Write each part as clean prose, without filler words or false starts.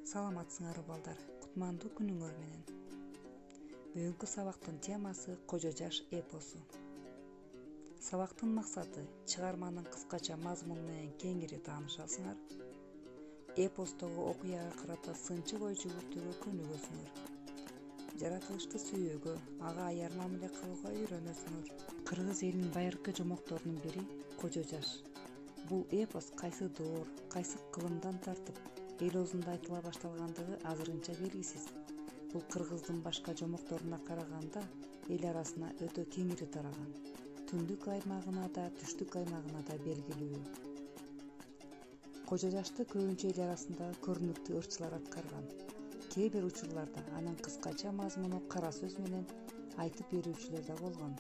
Саламатсыңар балдар, кутмандуу күнүңөр менен. Бүгүнкү сабактын темасы Кожо жаш эпосу. Сабактын максаты чыгарманын кыскача мазмуну менен кеңири таанышасыңар. Эпостогу окуяга карата сынчы ой жүгүртүүгө көнүгөсүңөр. Жаратылышты сүйүүгө, ага аяр мамиле кылууга үйрөнөсүңөр. Кыргыз элинин байыркы жомокторунун бири Кожо жаш. Бул эпос кайсы доор, кайсы кылымдан тартып эл оозунда айтыла башталгандыгы азырынча белгисиз. Бул кыргыздын башка жомокторуна караганда эл арасына өтө кеңири тараган. Түндүк аймагына да, түштүк аймагына да белгилүү. Кожо жашты көбүнчө эл арасында көрүнүктүү ырчылар аткарган. Кээ бир учурларда анын кыскача мазмуну кара сөз менен айтып берүүчүлөр да болгон.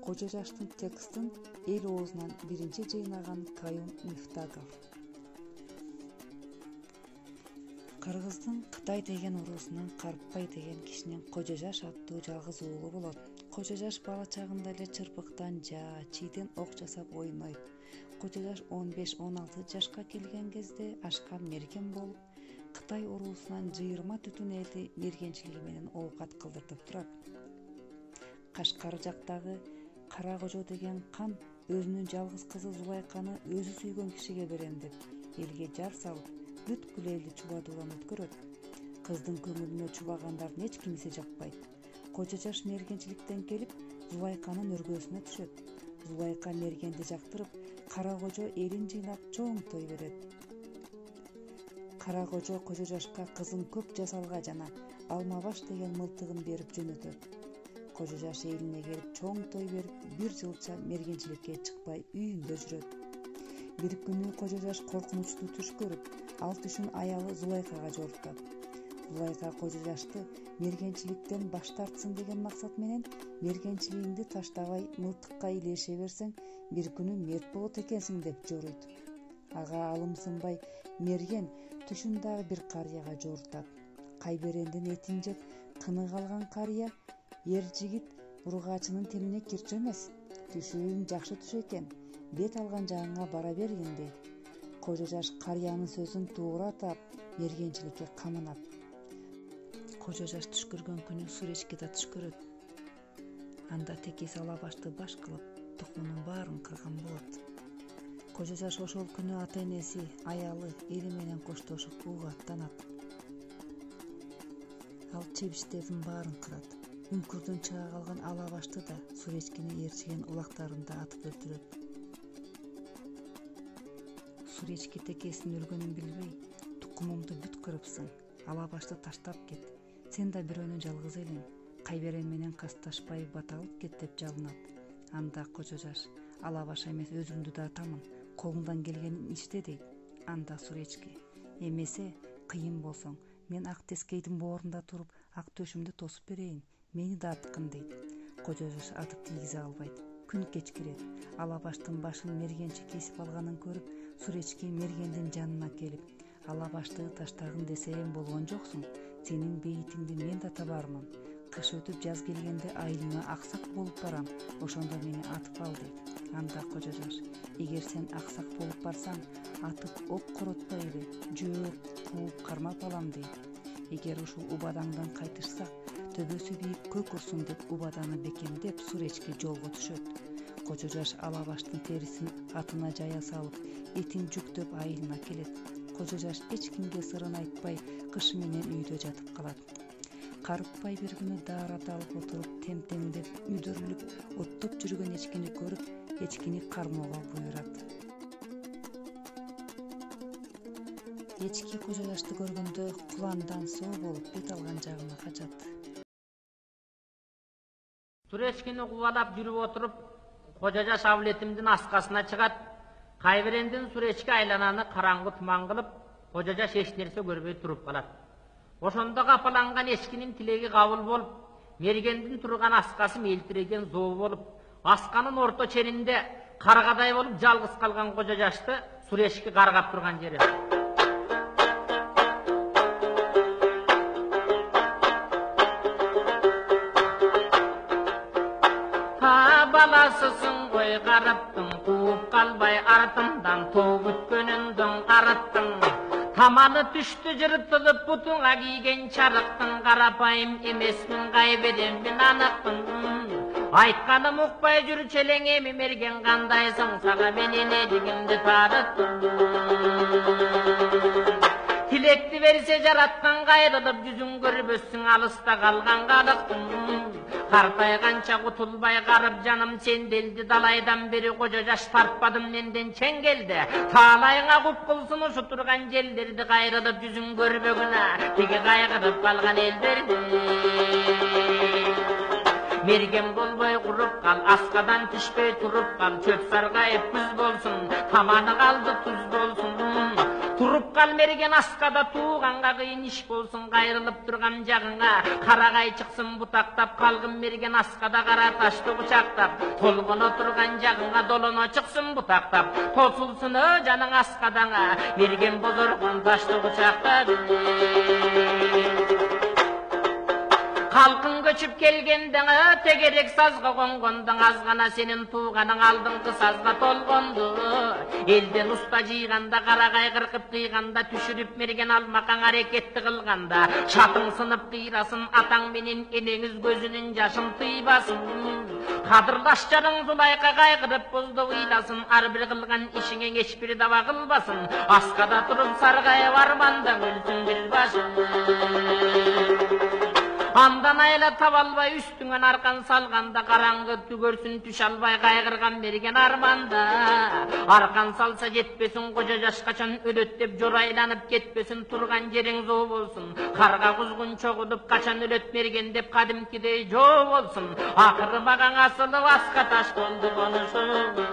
Кожо жаштын текстин эл оозунан биринчи жыйнаган Каюм Мифтагов. Кыргыздын Кытай деген уруусунан Карпбай деген кишинин Кожо жаш аттуу жалгыз уулу болот. Кожо жаш бала чагында эле чырпыктан жаа, чийден ок жасап ойнойт. Кожо жаш 15-16 жашка келген кезде ашкан мерген болуп, Кытай уруусунан 20 түтүн элди мергенчилиги менен оокат кылдыртып турат. Кашкар жактагы Кара Кожо деген кан өзүнүн жалгыз кызы Зулайканы өзү сүйгөн кишиге берем деп элге жар салып, бүткүл элди чубадуудан өткөрөт. Кыздын көңүлүнө чубагандардын эч кимиси жакпайт. Кожо жаш мергенчиликтен келип, Зулайканын өргөсүнө түшөт. Зулайка мергенди жактырып, Кара Кожо элин жыйнап чоң той берет. Кара Кожо Кожо жашка кызын көп жасалга жана Алмабаш деген мылтыгын берип жөнөтөт. Кожо жаш элине келип чоң той берип, бир жылча мергенчиликке чыкпай үйүндө жүрөт. Бир күнү Кожо жаш коркунучтуу түш көрүп, ал түшүн аялы Зулайкага жорутат. Зулайка Кожо жашты мергенчиликтен баш тартсын деген максат менен мергенчилигиңди таштабай мылтыкка илеше берсең, бир күнү мерт болот экенсиң деп жоруйт. Ага алымсынбай мерген түшүн дагы бир карыяга жорутат. Кайберендин этин жеп кыны калган карыя ер жигит ургаачынын темине кирчү эмес. Түшүң жакшы түш экен. Бет алган жагыңа бара бергин дейт. Кожо жаш карыянын сөзүн туура таап, мергенчиликке каманат. Кожо жаш түш көргөн күнү Суречки да түш көрөт. Анда текеси Алабашты баш кылып, тукумунун баарын кырган болот. Кожо жаш ошол күнү ата-энеси, аялы, эли менен коштошуп ууга аттанат. Ал чебиштердин баарын кырат. Үңкүрдөн чыга калган Алабашты да Суречкини ээрчиген улактарында атып өлтүрөт. Суречки текесинин өлгөнүн билбей, тукумумду бүт кырыпсың, Алабашты таштап кет. Сен да бирөөнүн жалгыз элиң, Кайберен менен касташпай бата алып кет деп жалынат. Анда Кожо жаш, Алабаш эмес өзүмдү да атамын, колуңдан келгенин иште дейт. Анда Суречки, эмесе кыйын болсоң, мен ак тескейдин боорунда туруп, ак төшүмдү тосуп берейин, мени да аткын дейт. Кожо жаш атып тийгизе албайт. Күн кечкирет. Алабаштын башын мергенчи кесип алганын көрүп, Суречки мергендин жанына келип, Алабашты таштагын десең болгон жоксуң, сенин бейитиңди мен да табармын. Кыш өтүп жаз келгенде айылыңа аксак болуп барам, ошондо мени атып ал дейт. Анда Кожо жаш, эгер сен аксак болуп барсаң, атып ок коротпой эле, жөөп, кууп кармап алам дейт. Эгер ушул убадаңдан кайтышсак, төбөсү бийик көк урсун деп убаданы бекемдеп Суречки жолго түшөт. Кожо жаш Алабаштын терисин атына жая салып, этин жүктөп айылына келет. Кожо жаш эч кимге сырын айтпай, кышы менен үйдө жатып калат. Карпбай бир күнү даарат алып отуруп, тем-темдеп, үдүрүлүп, оттоп жүргөн эчкини көрүп, эчкини кармоого буйрат. Эчки Кожо жашты көргөндө куландан соо болуп бет алган жагына качат. Суречкини кубалап жүрүп отуруп, Кожо жаш абылетимдин аскасына чыгат. Кайберендин Суречки айлананы караңгы туман кылып, Кожо жаш эч нерсе көрбөй туруп калат. Ошондо капаланган эчкинин тилеги кабыл болуп, мергендин турган аскасы мелтиреген зоо болуп, асканын орто ченинде каргадай болуп жалгыз калган Кожо жашты Суречки каргап турган жери. Баласысың ғой караптың, кууп калбай артымдан тоо бүткөнүңдүн араттың. Tamаны düştü jırtılıp butuңa kiygen çarıktın, karapayım emesmin kaybedemmin anıktın. Aytkanım ukpay jür çeleŋemi mergen kandaysың, saga menen edigimdi tarıttın. Tilekti verse jaratkan gayrılıp yüzün görübössün, alısta kalgan kalıktın. Kartaygança kutulbay garıp canım sendeldi, dalaydan beri koca jaş tartpadım menden çengeldi. Talayına kup kılsın uşuturgan jellerdi, gayrılıp yüzün görübögüne tigi kaygırıp kalgan elderdi. Mergem bolboy kurup kal, askadan tişpey turup kal, çöp sargayıp küz bolsun, tamanı kaldı tuz bolsun. Turup kal mergen askada tuğanга kıyın iş bolsun, gayrılıp durgan jagıňa karagay çıksın butaktap, kalgın mergen askada kara taşты bıçaktap, tolgun oturgan jagıňa dolona çıksın butaktap, tosulsun o janıň askadaňa mergen bozorgun taşты bıçaktap. Halkın göçüp kelgendin tegerek sazga kongondan, azgana senin tuğanın aldыңkı sazga tolgondu. Elden usta jiyganda, karagay kırkıp kıyganda, düşürüp mergen almakan hareketli kılganda, çatın sınıp kıyrasın, ataң menen eneňiz gözünün yaşın tıybasın. Kadırdaşçarın Zulayka kaygırıp bozdu uylasın, ar bir kılgan işiňe hiçbir dava kılbasın. Askada turup sargaya varmandan ölsün bir başın. Andan ayla tavalbay üstüňen arkan salganda, karaڭgı tügörsün tüş albay kaygırgan mergen armanda. Arkan salsa jetpesin, koca jaş kaçan ölöt dep joraylanıp ketpesin, turgan jeriň zoo bolsun. Karga kuzgun çoğudup kaçan ölöt mergen dep kadimkidey joo bolsun. Akırı magaň asılıp aska taş boldu konuşup.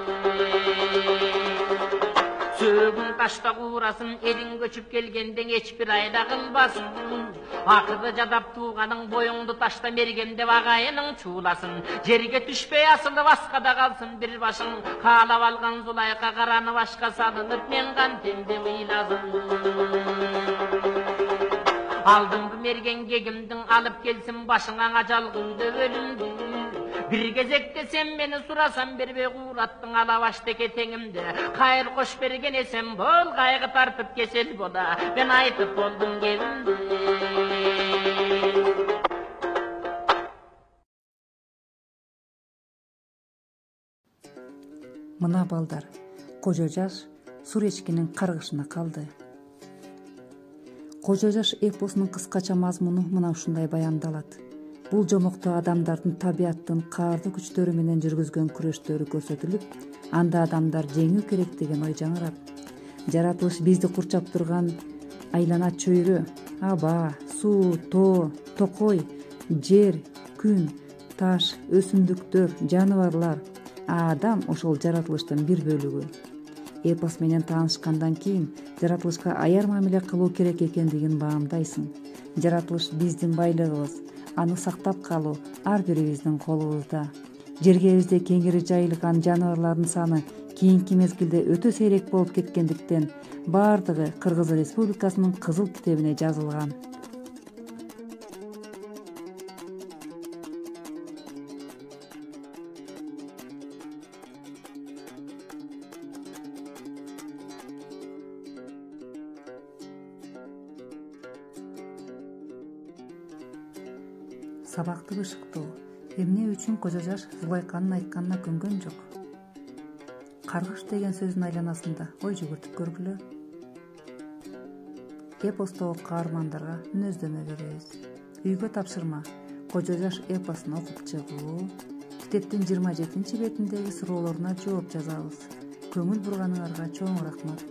Sögün taşta uğrasın, elin göçüp gelgenden hiçbir ayda kılbasın. Akırda jadap tuğanın boyundu taşta mergemde vagayının çuğlasın. Jerge düşpey asılıp askada kalsın bir başın. Kalap algan Zulayka karanı başka salınıp men kantemde uylasın. Aldım bu mergen gegimdin, alıp gelsin başına acalgındı ölümdü. Bir gezekte sen beni surasan bir bey uğrattın alavaştaki teňimde. Hayır koş bergen esen bol, kaygı tartıp kesel bola, ben aytıp boldum gevimde. Mına balдар, koca jaş Sureçkinin kargышына kaldı. Koca jaş эпосунун кыскача мазмуну мына ушундай баяндаlat. Бул жомокто адамдардын табияттын каардуу күчтөрү менен жүргүзгөн күрөштөрү көрсөтүлүп, анда адамдар жеңүү керек деген ой жаңырат. Жаратылыш бизди курчап турган айлана чөйрө, аба, суу, тоо, токой, жер, күн, таш, өсүмдүктөр, жаныбарлар, адам ошол жаратылыштын бир бөлүгү. Эпос менен таанышкандан кийин жаратылышка аяр мамиле кылуу керек экендигин баамдайсың. Жаратылыш биздин байлыгыбыз, аны сактап калуу ар бирибиздин колубузда. Жергебизде кеңири жайылган жаныбарлардын саны кийинки мезгилде өтө сейрек болуп кеткендиктен баардыгы Кыргыз Республикасынын кызыл китебине жазылган. Сабакты бышыктоо эмне үчүн кожо жаш Зулайканын айтканына көнгөн жок. Каргыш деген сөздүн айланасында ой жүгүртүп көргүлө. Эпостогу каармандарга мүнөздөмө беребиз. Үйгө тапшырма, кожо жаш эпосун окуп чыгуу, китептин 27-бетиндеги суроолоруна жооп жазабыз. Көңүл бурганыңарга чоң рахмат.